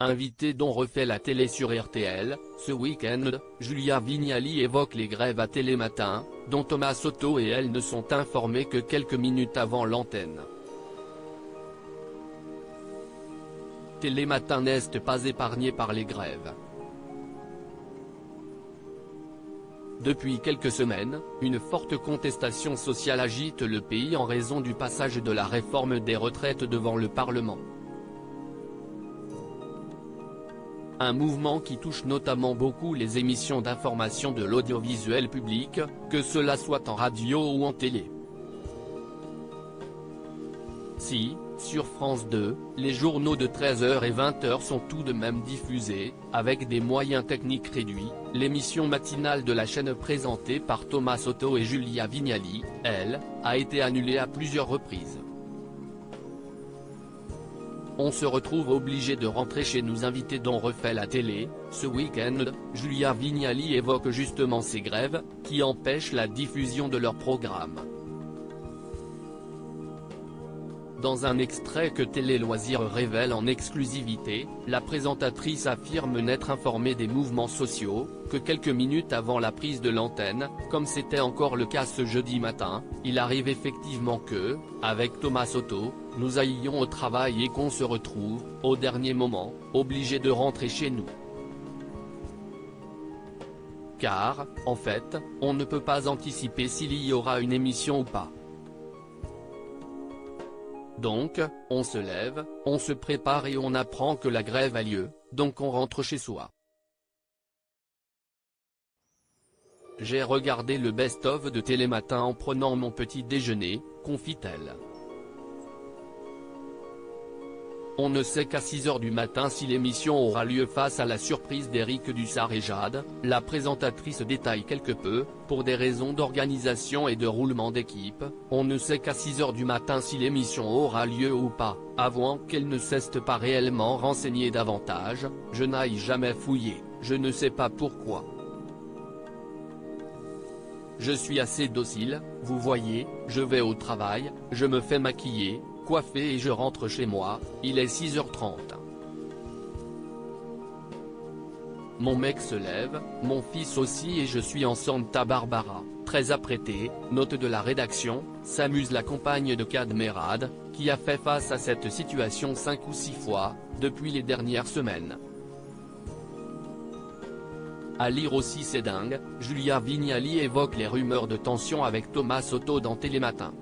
Invité dont refait la télé sur RTL, ce week-end, Julia Vignali évoque les grèves à Télématin, dont Thomas Soto et elle ne sont informés que quelques minutes avant l'antenne. Télématin n'est pas épargné par les grèves. Depuis quelques semaines, une forte contestation sociale agite le pays en raison du passage de la réforme des retraites devant le Parlement. Un mouvement qui touche notamment beaucoup les émissions d'information de l'audiovisuel public, que cela soit en radio ou en télé. Si, sur France 2, les journaux de 13h et 20h sont tout de même diffusés, avec des moyens techniques réduits, l'émission matinale de la chaîne présentée par Thomas Soto et Julia Vignali, elle, a été annulée à plusieurs reprises. On se retrouve obligé de rentrer chez nous. Invités dont refait la télé, ce week-end, Julia Vignali évoque justement ces grèves, qui empêchent la diffusion de leur programme. Dans un extrait que Télé Loisirs révèle en exclusivité, la présentatrice affirme n'être informée des mouvements sociaux, que quelques minutes avant la prise de l'antenne, comme c'était encore le cas ce jeudi matin, il arrive effectivement que, avec Thomas Soto, nous aillions au travail et qu'on se retrouve, au dernier moment, obligés de rentrer chez nous. Car, en fait, on ne peut pas anticiper s'il y aura une émission ou pas. Donc, on se lève, on se prépare et on apprend que la grève a lieu, donc on rentre chez soi. J'ai regardé le best-of de Télématin en prenant mon petit déjeuner, confie-t-elle. On ne sait qu'à 6h du matin si l'émission aura lieu face à la surprise d'Éric Dussart et Jade, la présentatrice détaille quelque peu, pour des raisons d'organisation et de roulement d'équipe, on ne sait qu'à 6h du matin si l'émission aura lieu ou pas, avouant qu'elle ne s'est pas réellement renseignée davantage, je n'aille jamais fouillé, je ne sais pas pourquoi. Je suis assez docile, vous voyez, je vais au travail, je me fais maquiller, coiffé et je rentre chez moi, il est 6h30. Mon mec se lève, mon fils aussi et je suis en Santa Barbara, très apprêté, note de la rédaction, s'amuse la compagne de Cadmerade, qui a fait face à cette situation 5 ou 6 fois, depuis les dernières semaines. À lire aussi C'est dingue, Julia Vignali évoque les rumeurs de tension avec Thomas Soto dans Télématin.